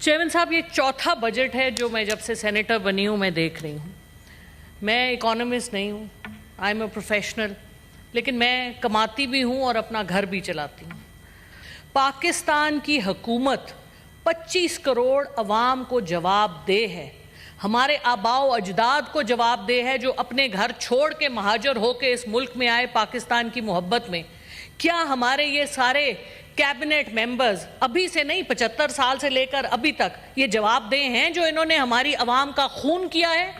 Chairman साहब, ये चौथा बजट है जो मैं जब से सेनेटर बनी हूँ मैं देख रही हूँ। मैं इकोनॉमिस्ट नहीं हूँ, आई एम अ प्रोफेशनल, लेकिन मैं कमाती भी हूँ और अपना घर भी चलाती हूँ। पाकिस्तान की हुकूमत 25 करोड़ अवाम को जवाबदेह है, हमारे आबाओ अजदाद को जवाबदेह है जो अपने घर छोड़ के महाजर होके इस मुल्क में आए पाकिस्तान की मोहब्बत में। क्या हमारे ये सारे कैबिनेट मेंबर्स अभी से नहीं 75 साल से लेकर अभी तक ये जवाबदेह हैं जो इन्होंने हमारी आवाम का खून किया है?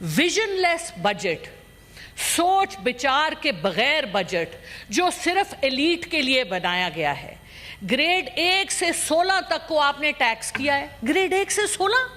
विजनलेस बजट, सोच विचार के बगैर बजट जो सिर्फ एलीट के लिए बनाया गया है। ग्रेड 1 से 16 तक को आपने टैक्स किया है, ग्रेड 1 से 16।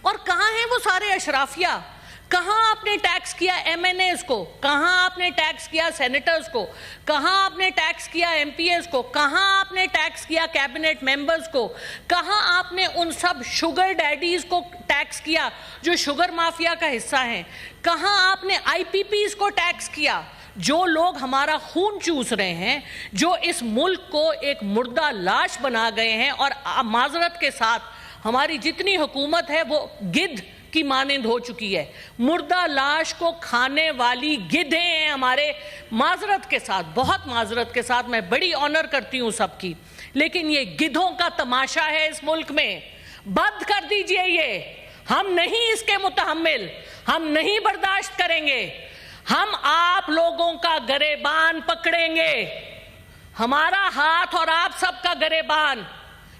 और कहाँ हैं वो सारे अशराफिया? कहाँ आपने टैक्स किया MNAs को? कहाँ आपने टैक्स किया सेनेटर्स को? कहाँ आपने टैक्स किया MPs को? कहाँ आपने टैक्स किया कैबिनेट मेंबर्स को? कहाँ आपने उन सब शुगर डैडीज को टैक्स किया जो शुगर माफिया का हिस्सा हैं? कहाँ आपने IPPs को टैक्स किया जो लोग हमारा खून चूस रहे हैं, जो इस मुल्क को एक मुर्दा लाश बना गए हैं? और माजरत के साथ हमारी जितनी हुकूमत है वो गिद्ध की मानिंद हो चुकी है। मुर्दा लाश को खाने वाली गिद्धे हैं हमारे। माजरत के साथ, बहुत माजरत के साथ, मैं बड़ी ऑनर करती हूँ सबकी, लेकिन ये गिद्धों का तमाशा है इस मुल्क में। बंद कर दीजिए ये, हम नहीं इसके मुतहम्मिल, हम नहीं बर्दाश्त करेंगे। हम आप लोगों का गरेबान पकड़ेंगे, हमारा हाथ और आप सबका गरेबान।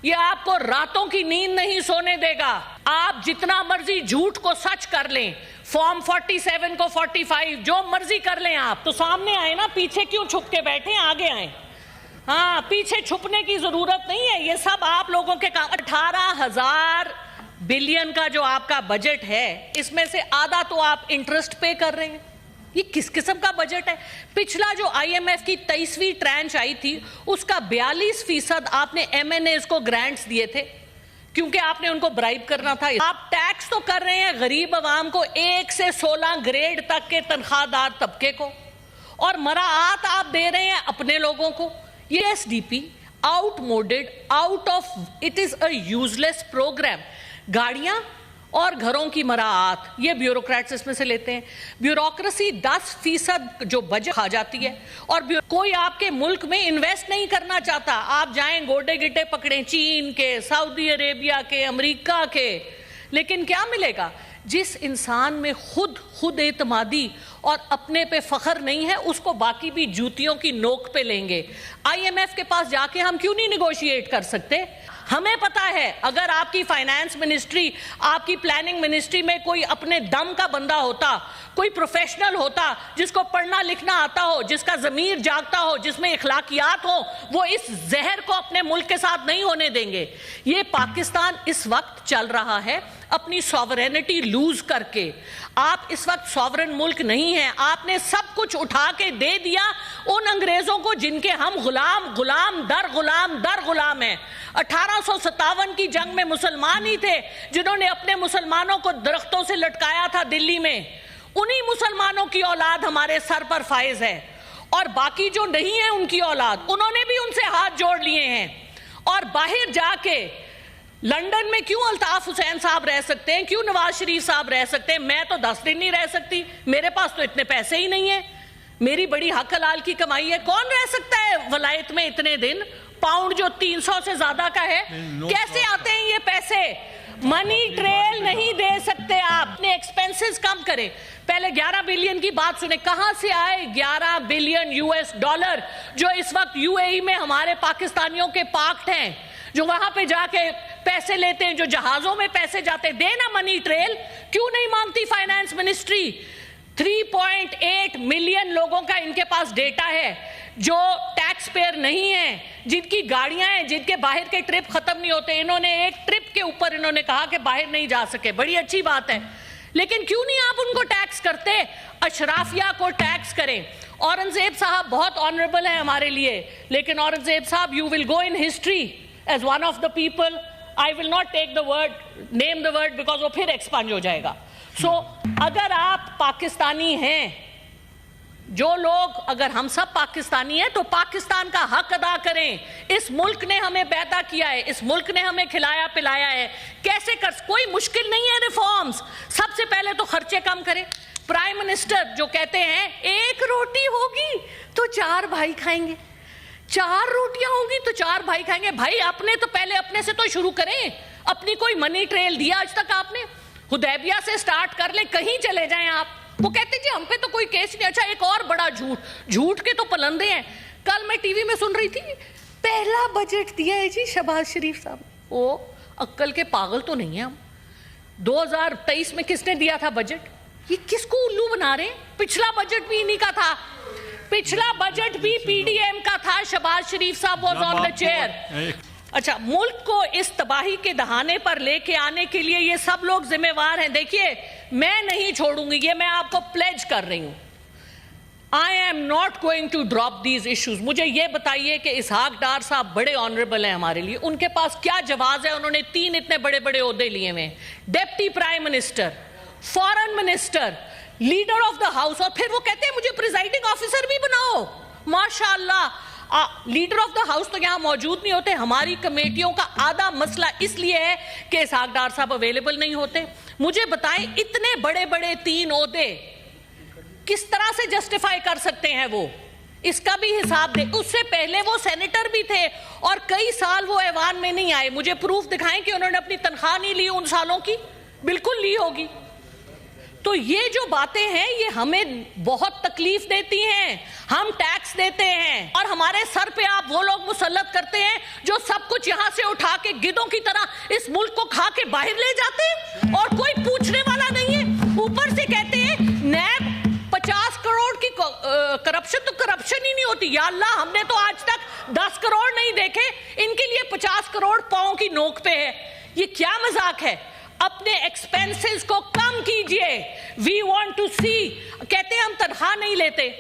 ये आपको रातों की नींद नहीं सोने देगा। आप जितना मर्जी झूठ को सच कर लें, फॉर्म 47 को 45, जो मर्जी कर लें आप, तो सामने आए ना, पीछे क्यों छुप के बैठे? आगे आए। हाँ, पीछे छुपने की जरूरत नहीं है, ये सब आप लोगों के काम। 18,000 बिलियन का जो आपका बजट है, इसमें से आधा तो आप इंटरेस्ट पे कर रहे हैं। ये किस किस्म का बजट है? पिछला जो IMF की 23वीं ट्रांच आई थी उसका 42% आपने MNAs को ग्रांट्स दिए थे क्योंकि आपने उनको ब्राइब करना था। आप टैक्स तो कर रहे हैं गरीब आवाम को, 1 से 16 ग्रेड तक के तनख्वाहदार तबके को, और मराआत आप दे रहे हैं अपने लोगों को। ये SDP outmoded, out of, it is a useless program. गाड़ियां और घरों की मराआत ये ब्यूरोक्रेट्स इसमें से लेते हैं। ब्यूरोक्रेसी 10% जो बजट खा जाती है, और कोई आपके मुल्क में इन्वेस्ट नहीं करना चाहता। आप जाएं गोडे गिट्टे पकड़ें चीन के, सऊदी अरेबिया के, अमेरिका के, लेकिन क्या मिलेगा? जिस इंसान में खुद एतमादी और अपने पे फख्र नहीं है, उसको बाकी भी जूतियों की नोक पे लेंगे। IMF के पास जाके हम क्यों नहीं निगोशिएट कर सकते? हमें पता है अगर आपकी फाइनेंस मिनिस्ट्री, आपकी प्लानिंग मिनिस्ट्री में कोई अपने दम का बंदा होता, कोई प्रोफेशनल होता जिसको पढ़ना लिखना आता हो, जिसका ज़मीर जागता हो, जिसमें इखलाकियात हो, वो इस जहर को अपने मुल्क के साथ नहीं होने देंगे। ये पाकिस्तान इस वक्त चल रहा है अपनी सॉवरेनिटी लूज करके। आप इस वक्त सॉवरेन मुल्क नहीं है, आपने सब कुछ उठा के दे दिया उन अंग्रेजों को जिनके हम गुलाम दर गुलाम हैं। 1857 की जंग में मुसलमान ही थे जिन्होंने अपने मुसलमानों को दरख्तों से लटकाया था दिल्ली में। उन्हीं मुसलमानों की औलाद हमारे सर पर फाइज है, और बाकी जो नहीं है उनकी औलाद, उन्होंने भी उनसे हाथ जोड़ लिए हैं। और बाहर जाके लंदन में क्यों अल्ताफ हुसैन साहब रह सकते हैं, क्यों नवाज शरीफ साहब रह सकते हैं? मैं तो 10 दिन नहीं रह सकती, मेरे पास तो इतने पैसे ही नहीं है। मेरी बड़ी हक हलाल की कमाई है, कौन रह सकता है वलायत में इतने दिन? पाउंड जो 300 से ज्यादा का है, कैसे आते हैं ये पैसे? मनी ट्रेल नहीं दे सकते आप। अपने एक्सपेंसेस कम करें। पहले 11 बिलियन की बात सुने, कहां से आए 11 बिलियन US$ जो इस वक्त UAE में हमारे पाकिस्तानियों के पार्क्ड हैं, जो वहां पे जाके पैसे लेते हैं, जो जहाजों में पैसे जाते हैं? देना मनी ट्रेल। क्यों नहीं मांगती फाइनेंस मिनिस्ट्री? 3.8 मिलियन लोगों का इनके पास डेटा है जो टैक्स पेयर नहीं है, जिनकी गाड़ियां हैं, जिनके बाहर के ट्रिप खत्म नहीं होते। इन्होंने एक ट्रिप के ऊपर इन्होंने कहा कि बाहर नहीं जा सके, बड़ी अच्छी बात है, लेकिन क्यों नहीं आप उनको टैक्स करते? अशराफिया को टैक्स करें। औरंगजेब साहब बहुत ऑनरेबल है हमारे लिए, लेकिन औरंगजेब साहब, you will go in history as one of the people, I will not take the word, name the word, because वो फिर एक्सपांज हो जाएगा। सो अगर आप पाकिस्तानी हैं جو لوگ اگر ہم سب پاکستانی ہیں تو پاکستان کا حق ادا کریں. اس ملک نے ہمیں پیدا کیا ہے, اس ملک نے ہمیں کھلایا پلایا ہے. کیسے کوئی مشکل نہیں ہے ریفارمز. سب سے پہلے تو خرچے کم کریں. پرائم منسٹر جو کہتے ہیں 1 روٹی ہوگی تو 4 بھائی کھائیں گے, 4 روٹیاں ہوں گی تو 4 بھائی کھائیں گے. بھائی اپنے تو پہلے اپنے سے تو شروع کریں. اپنی کوئی منی ٹریل دیا آج تک آپ نے؟ حدیبیہ سے سٹارٹ کر لیں, کہیں چلے جائیں آپ. وہ کہتے جی ہم پہ تو کوئی کیس نہیں. اچھا ایک اور بڑا جھوٹ کے تو پلندے ہیں. کل میں ٹی وی میں سن رہی تھی, پہلا بجٹ دیا ہے جی شہباز شریف صاحب. وہ عقل کے پاگل تو نہیں ہیں ہم. 2023 میں کس نے دیا تھا بجٹ؟ یہ کس کو الو بنا رہے ہیں؟ پچھلا بجٹ بھی انہی کا تھا, پچھلا بجٹ بھی پی ڈی ایم کا تھا. شہباز شریف صاحب واز آن دا چیئر. اچھا, ملک کو اس تباہی کے دہانے پر لے کے آنے کے لیے یہ سب لوگ ذمہ وار ہیں. دیکھیے میں نہیں چھوڑوں گی, یہ میں آپ کو پلیج کر رہی ہوں. I am not going to drop these issues. مجھے یہ بتائیے کہ اسحاق ڈار صاحب بڑے آنریبل ہیں ہمارے لیے, ان کے پاس کیا جواز ہے؟ انہوں نے 3 اتنے بڑے بڑے عہدے لیے ہوئے, deputy prime minister, foreign minister, leader of the house, اور پھر وہ کہتے ہیں مجھے پریزائڈنگ آفیسر بھی بناؤ. ماشاءاللہ, لیڈر آف دا ہاؤس تو یہاں موجود نہیں ہوتے. ہماری کمیٹیوں کا آدھا مسئلہ اس لیے ہے کہ اسحاق ڈار صاحب اویلیبل نہیں ہوتے. مجھے بتائیں اتنے بڑے بڑے 3 عہدے کس طرح سے جسٹیفائی کر سکتے ہیں وہ؟ اس کا بھی حساب دیں. اس سے پہلے وہ سینیٹر بھی تھے اور کئی سال وہ ایوان میں نہیں آئے. مجھے پروف دکھائیں کہ انہوں نے اپنی تنخواہ نہیں لی ان سالوں کی. بالکل لی ہوگی. تو یہ جو باتیں ہیں یہ ہمیں بہت تکلیف دیتی ہیں. ہم ٹیکس دیتے ہیں اور ہمارے سر پہ آپ وہ لوگ مسلط کرتے ہیں جو سب کچھ یہاں سے اٹھا کے گدوں کی طرح اس ملک کو کھا کے باہر لے جاتے ہیں اور کوئی پوچھنے والا نہیں ہے. اوپر سے کہتے ہیں نیب 50 کروڑ کی کرپشن, تو کرپشن ہی نہیں ہوتی. یا اللہ, ہم نے تو آج تک 10 کروڑ نہیں دیکھے, ان کے لیے 50 کروڑ پاؤں کی نوک پہ ہے. یہ کیا مذاق ہے؟ اپنے ایکسپینسز کو کم کیجئے. وی وانٹ ٹو سی. کہتے ہیں ہم تنخواہ نہیں لیتے.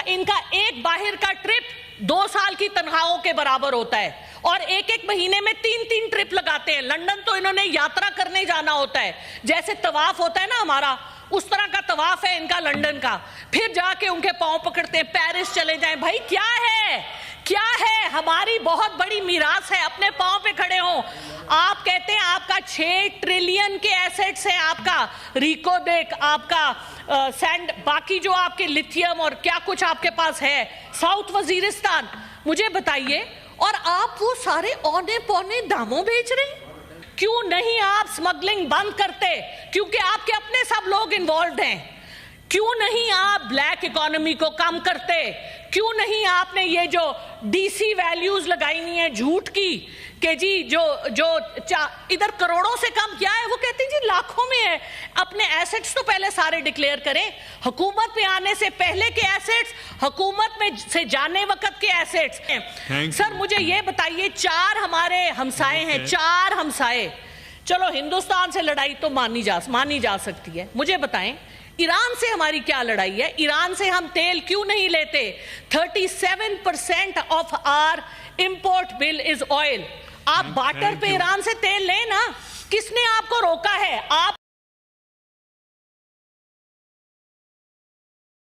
ان کا ایک باہر کا ٹرپ 2 سال کی تنخواہوں کے برابر ہوتا ہے, اور ایک مہینے میں 3 ٹرپ لگاتے ہیں. لندن تو انہوں نے یاترا کرنے جانا ہوتا ہے, جیسے طواف ہوتا ہے نا ہمارا, اس طرح کا طواف ہے ان کا لندن کا. پھر جا کے ان کے پاؤں پکڑتے ہیں, پیرس چلے جائیں. بھائی کیا ہے, کیا ہے؟ ہماری بہت بڑی میراث ہے, اپنے پاؤں پہ کھڑے ہوں. آپ کہتے ہیں آپ کا 6 ٹریلین کے ایسٹس ہیں, آپ کا ریکو دیک, آپ کا سینڈ, باقی جو آپ کے لتھیم اور کیا کچھ آپ کے پاس ہے, ساؤتھ وزیرستان. مجھے بتائیے, اور آپ وہ سارے اونے پونے داموں بیچ رہے ہیں. کیوں نہیں آپ سمگلنگ بند کرتے؟ کیونکہ آپ کے اپنے سب لوگ انوالوڈ ہیں. کیوں نہیں آپ بلیک اکانومی کو کم کرتے؟ کیوں نہیں آپ نے یہ جو ڈی سی ویلیوز لگائی نہیں ہے جھوٹ کی کہ جی جو ادھر کروڑوں سے کم کیا ہے, وہ کہتے ہیں جی لاکھوں میں ہے. اپنے ایسٹس تو پہلے سارے ڈکلیئر کریں. حکومت میں آنے سے پہلے کے ایسٹس, حکومت میں سے جانے وقت کے ایسٹس. سر مجھے یہ بتائیے, 4 ہمارے ہمسائے ہیں, 4 ہمسائے. چلو ہندوستان سے لڑائی تو مانی جا سکتی ہے. مجھے بتائیں ایران سے ہماری کیا لڑائی ہے؟ ایران سے ہم تیل کیوں نہیں لیتے؟ 37% of our import bill is oil. آپ بارٹر پہ ایران سے تیل لیں نا, کس نے آپ کو روکا ہے؟ آپ